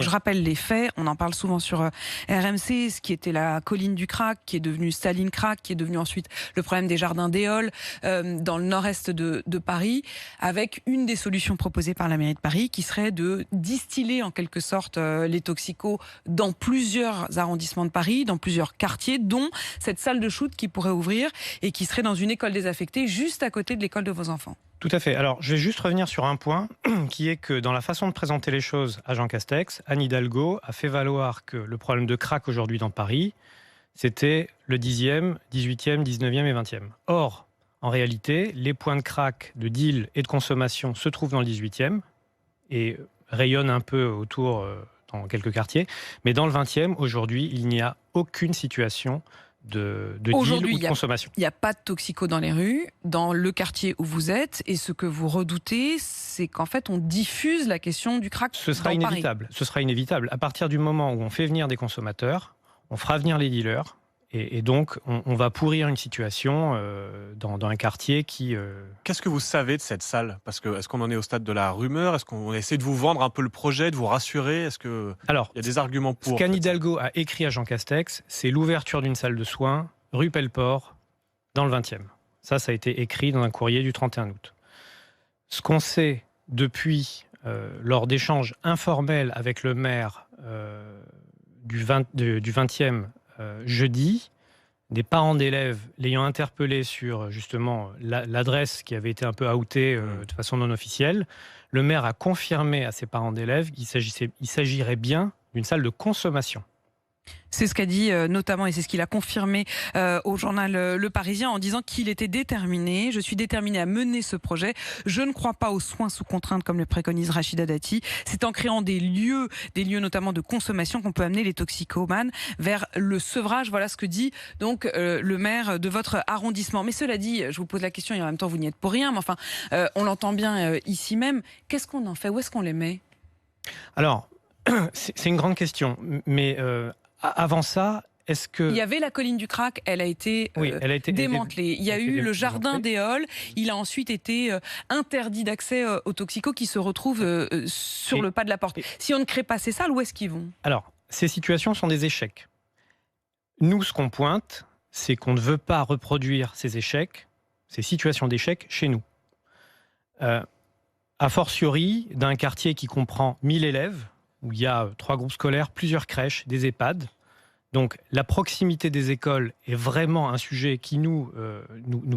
je rappelle les faits. On en parle souvent sur RMC, ce qui était la colline du crack, qui est devenu Staline Crack, qui est devenu ensuite le problème des jardins d'Éole dans le nord-est de Paris, avec une des solutions proposées par la mairie de Paris qui serait de distiller en quelque sorte les toxicos dans plusieurs arrondissements de Paris, dans plusieurs quartiers, dont cette salle de shoot qui pourrait ouvrir et qui serait dans une école désaffectée juste à côté de l'école de vos enfants. Tout à fait. Alors, je vais juste revenir sur un point, qui est que dans la façon de présenter les choses à Jean Castex, Anne Hidalgo a fait valoir que le problème de crack aujourd'hui dans Paris, c'était le 10e, 18e, 19e et 20e. Or, en réalité, les points de crack, de deal et de consommation se trouvent dans le 18e et rayonnent un peu autour dans quelques quartiers. Mais dans le 20e, aujourd'hui, il n'y a aucune situation de deal ou de consommation. Il n'y a pas de toxico dans les rues, dans le quartier où vous êtes, et ce que vous redoutez, c'est qu'en fait on diffuse la question du crack. Ce sera inévitable. Ce sera inévitable. À partir du moment où on fait venir des consommateurs, on fera venir les dealers, et donc on va pourrir une situation dans un quartier qui... Qu'est-ce que vous savez de cette salle? Parce que est-ce qu'on en est au stade de la rumeur? Est-ce qu'on essaie de vous vendre un peu le projet, de vous rassurer? Est-ce que il y a des arguments pour? Ce qu'Anne Hidalgo a écrit à Jean Castex, c'est l'ouverture d'une salle de soins rue Pelleport, dans le 20e. Ça a été écrit dans un courrier du 31 août. Ce qu'on sait depuis, lors d'échanges informels avec le maire du 20e jeudi, des parents d'élèves l'ayant interpellé sur justement l'adresse qui avait été un peu outée de façon non officielle, le maire a confirmé à ses parents d'élèves qu'il s'agirait bien d'une salle de consommation. C'est ce qu'a dit notamment, et c'est ce qu'il a confirmé au journal Le Parisien, en disant qu'il était déterminé. Je suis déterminé à mener ce projet. Je ne crois pas aux soins sous contrainte comme le préconise Rachida Dati. C'est en créant des lieux notamment de consommation, qu'on peut amener les toxicomanes vers le sevrage. Voilà ce que dit donc le maire de votre arrondissement. Mais cela dit, je vous pose la question et en même temps vous n'y êtes pour rien, mais enfin on l'entend bien ici même. Qu'est-ce qu'on en fait? Où est-ce qu'on les met? Alors, c'est une grande question, mais... avant ça, est-ce que... Il y avait la colline du crack, elle a été démantelée. Il y a eu le jardin d'Éole, il a ensuite été interdit d'accès aux toxicos qui se retrouvent sur le pas de la porte. Si on ne crée pas ces salles, où est-ce qu'ils vont? Alors, ces situations sont des échecs. Nous, ce qu'on pointe, c'est qu'on ne veut pas reproduire ces échecs, ces situations d'échecs, chez nous. A fortiori, d'un quartier qui comprend 1000 élèves, où il y a 3 groupes scolaires, plusieurs crèches, des EHPAD. Donc la proximité des écoles est vraiment un sujet qui nous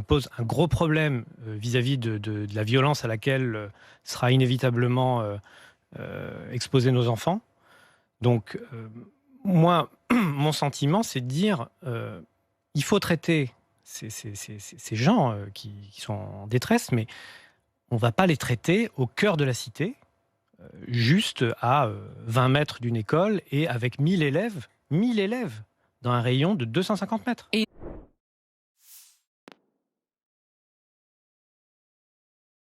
pose un gros problème vis-à-vis de la violence à laquelle sera inévitablement exposés nos enfants. Donc moi, mon sentiment, c'est de dire il faut traiter ces gens qui sont en détresse, mais on ne va pas les traiter au cœur de la cité, juste à 20 mètres d'une école et avec 1000 élèves dans un rayon de 250 mètres.